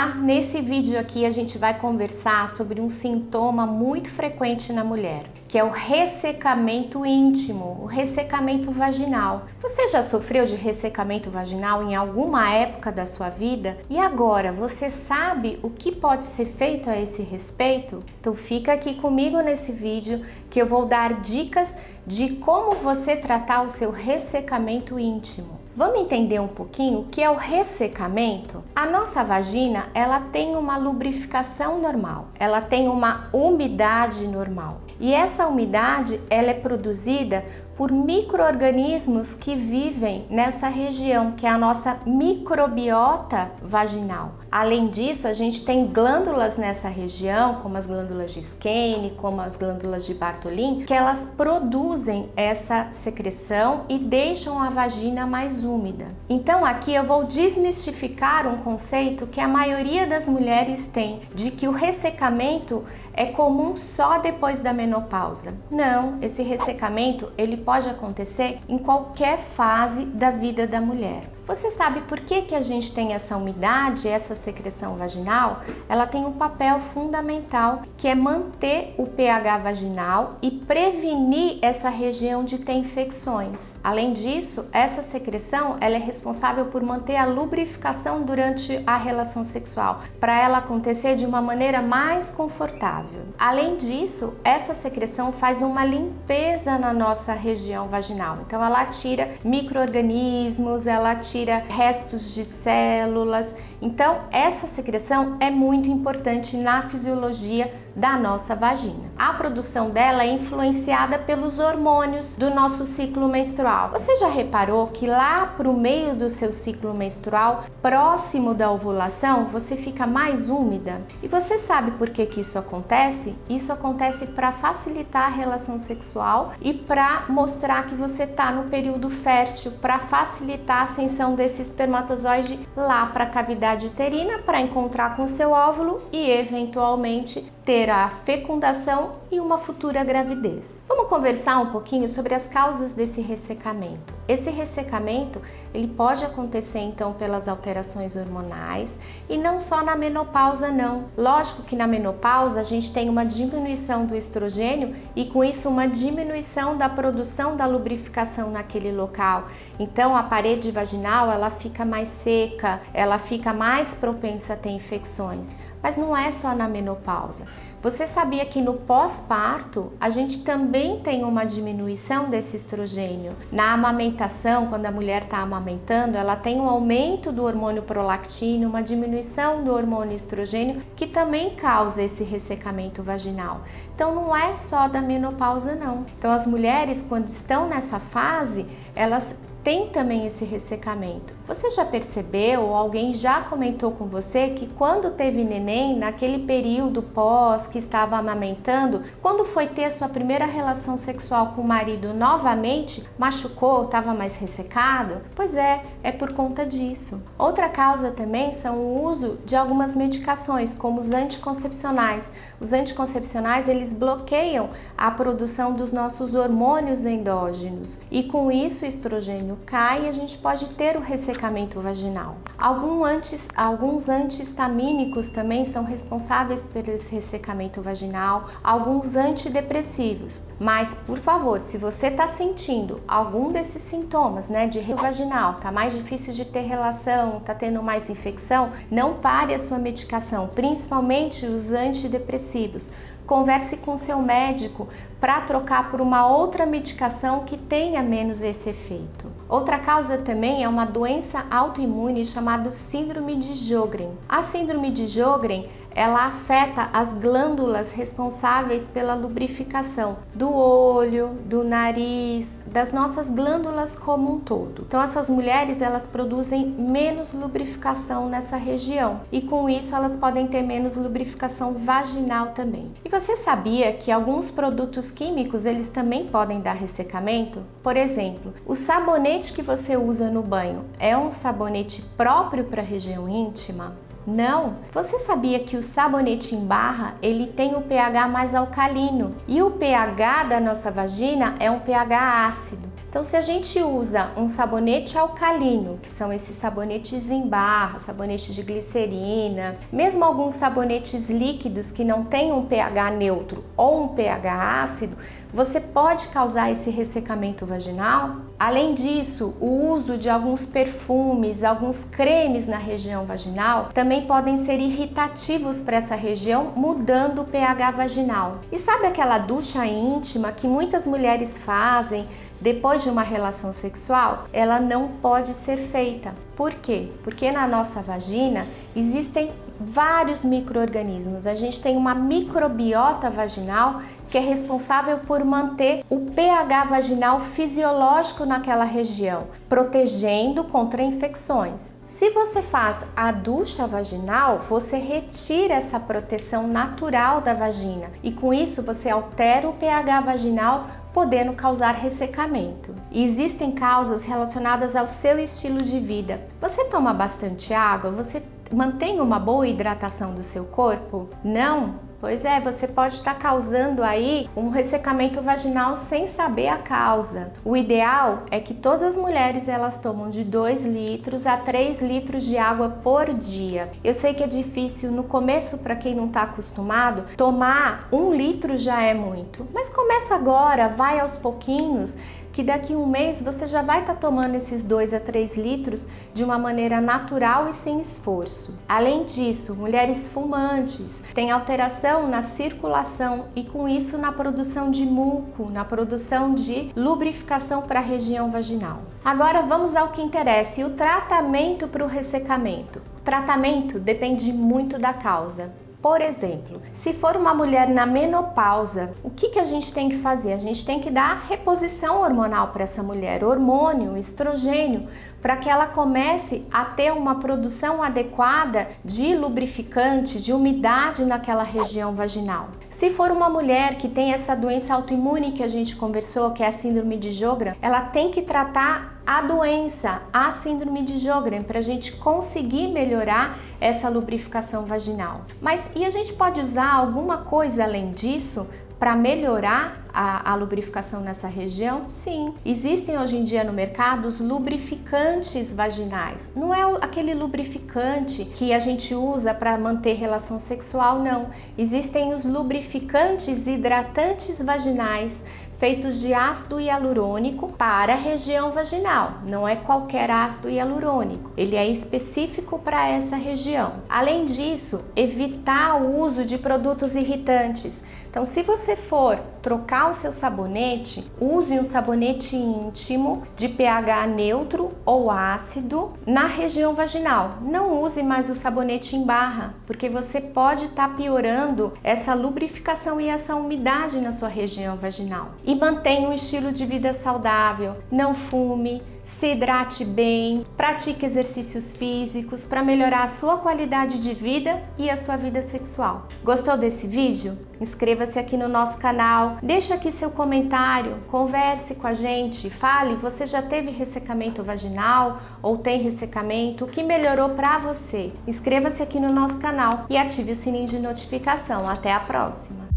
Olá, nesse vídeo aqui a gente vai conversar sobre um sintoma muito frequente na mulher, que é o ressecamento íntimo, o ressecamento vaginal. Você já sofreu de ressecamento vaginal em alguma época da sua vida? E agora, você sabe o que pode ser feito a esse respeito? Então fica aqui comigo nesse vídeo que eu vou dar dicas de como você tratar o seu ressecamento íntimo. Vamos entender um pouquinho o que é o ressecamento? A nossa vagina, ela tem uma lubrificação normal, ela tem uma umidade normal. E essa umidade, ela é produzida por micro-organismos que vivem nessa região, que é a nossa microbiota vaginal. Além disso, a gente tem glândulas nessa região, como as glândulas de Skene, como as glândulas de Bartholin, que elas produzem essa secreção e deixam a vagina mais úmida. Então aqui eu vou desmistificar um conceito que a maioria das mulheres tem, de que o ressecamento é comum só depois da menopausa. Não, esse ressecamento ele pode acontecer em qualquer fase da vida da mulher. Você sabe por que a gente tem essa umidade, essa secreção vaginal? Ela tem um papel fundamental, que é manter o pH vaginal e prevenir essa região de ter infecções. Além disso, essa secreção ela é responsável por manter a lubrificação durante a relação sexual, para ela acontecer de uma maneira mais confortável. Além disso, essa secreção faz uma limpeza na nossa região vaginal. Então ela tira micro-organismos, ela tira restos de células. Então essa secreção é muito importante na fisiologia da nossa vagina. A produção dela é influenciada pelos hormônios do nosso ciclo menstrual. Você já reparou que lá para o meio do seu ciclo menstrual, próximo da ovulação, você fica mais úmida? E você sabe por que isso acontece? Isso acontece para facilitar a relação sexual e para mostrar que você está no período fértil, para facilitar a ascensão desse espermatozoide lá para a cavidade uterina, para encontrar com o seu óvulo e eventualmente ter a fecundação e uma futura gravidez. Vamos conversar um pouquinho sobre as causas desse ressecamento. Esse ressecamento, ele pode acontecer então pelas alterações hormonais e não só na menopausa não. Lógico que na menopausa a gente tem uma diminuição do estrogênio e com isso uma diminuição da produção da lubrificação naquele local. Então a parede vaginal ela fica mais seca, ela fica mais propensa a ter infecções. Mas não é só na menopausa. Você sabia que no pós-parto a gente também tem uma diminuição desse estrogênio? Na amamentação, quando a mulher está amamentando, ela tem um aumento do hormônio prolactina, uma diminuição do hormônio estrogênio, que também causa esse ressecamento vaginal. Então não é só da menopausa não. Então as mulheres, quando estão nessa fase, elas tem também esse ressecamento. Você já percebeu ou alguém já comentou com você que quando teve neném, naquele período pós que estava amamentando, quando foi ter a sua primeira relação sexual com o marido novamente, machucou, estava mais ressecado? Pois é por conta disso. Outra causa também são o uso de algumas medicações, como os anticoncepcionais. Os anticoncepcionais, eles bloqueiam a produção dos nossos hormônios endógenos e com isso o estrogênio cai e a gente pode ter o ressecamento vaginal. Alguns antihistamínicos também são responsáveis pelo ressecamento vaginal, alguns antidepressivos. Mas, por favor, se você está sentindo algum desses sintomas, de vaginal, tá mais difícil de ter relação, tá tendo mais infecção, não pare a sua medicação, principalmente os antidepressivos. Converse com seu médico para trocar por uma outra medicação que tenha menos esse efeito. Outra causa também é uma doença autoimune chamada síndrome de Sjögren. A síndrome de Sjögren, ela afeta as glândulas responsáveis pela lubrificação do olho, do nariz, das nossas glândulas como um todo. Então essas mulheres, elas produzem menos lubrificação nessa região e com isso elas podem ter menos lubrificação vaginal também. E você sabia que alguns produtos químicos, eles também podem dar ressecamento? Por exemplo, o sabonete que você usa no banho é um sabonete próprio para a região íntima? Não! Você sabia que o sabonete em barra, ele tem o pH mais alcalino e o pH da nossa vagina é um pH ácido. Então, se a gente usa um sabonete alcalino, que são esses sabonetes em barra, sabonetes de glicerina, mesmo alguns sabonetes líquidos que não têm um pH neutro ou um pH ácido, você pode causar esse ressecamento vaginal. Além disso, o uso de alguns perfumes, alguns cremes na região vaginal também podem ser irritativos para essa região, mudando o pH vaginal. E sabe aquela ducha íntima que muitas mulheres fazem depois de uma relação sexual? Ela não pode ser feita. Por quê? Porque na nossa vagina existem vários micro-organismos. A gente tem uma microbiota vaginal que é responsável por manter o pH vaginal fisiológico naquela região, protegendo contra infecções. Se você faz a ducha vaginal, você retira essa proteção natural da vagina e com isso você altera o pH vaginal, podendo causar ressecamento. E existem causas relacionadas ao seu estilo de vida. Você toma bastante água? Você mantém uma boa hidratação do seu corpo? Não? Pois é, você pode estar causando aí um ressecamento vaginal sem saber a causa. O ideal é que todas as mulheres elas tomam de 2 litros a 3 litros de água por dia. Eu sei que é difícil no começo para quem não está acostumado, tomar 1 litro já é muito. Mas começa agora, vai aos pouquinhos, que daqui a um mês você já vai estar tomando esses 2 a 3 litros de uma maneira natural e sem esforço. Além disso, mulheres fumantes têm alteração na circulação e com isso na produção de muco, na produção de lubrificação para a região vaginal. Agora vamos ao que interessa, e o tratamento para o ressecamento. O tratamento depende muito da causa. Por exemplo, se for uma mulher na menopausa, o que a gente tem que fazer? A gente tem que dar reposição hormonal para essa mulher, hormônio, estrogênio, para que ela comece a ter uma produção adequada de lubrificante, de umidade naquela região vaginal. Se for uma mulher que tem essa doença autoimune que a gente conversou, que é a síndrome de Sjögren, ela tem que tratar a doença, a síndrome de Sjögren, para a gente conseguir melhorar essa lubrificação vaginal. Mas e a gente pode usar alguma coisa além disso para melhorar a lubrificação nessa região? Sim, existem hoje em dia no mercado os lubrificantes vaginais. Não é aquele lubrificante que a gente usa para manter relação sexual, não. Existem os lubrificantes hidratantes vaginais feitos de ácido hialurônico para a região vaginal. Não é qualquer ácido hialurônico, ele é específico para essa região. Além disso, evitar o uso de produtos irritantes. Então, se você for trocar o seu sabonete, use um sabonete íntimo de pH neutro ou ácido na região vaginal. Não use mais o sabonete em barra, porque você pode estar piorando essa lubrificação e essa umidade na sua região vaginal. E mantenha um estilo de vida saudável, não fume, se hidrate bem, pratique exercícios físicos para melhorar a sua qualidade de vida e a sua vida sexual. Gostou desse vídeo? Inscreva-se aqui no nosso canal, deixa aqui seu comentário, converse com a gente, fale, você já teve ressecamento vaginal ou tem ressecamento, o que melhorou para você? Inscreva-se aqui no nosso canal e ative o sininho de notificação. Até a próxima!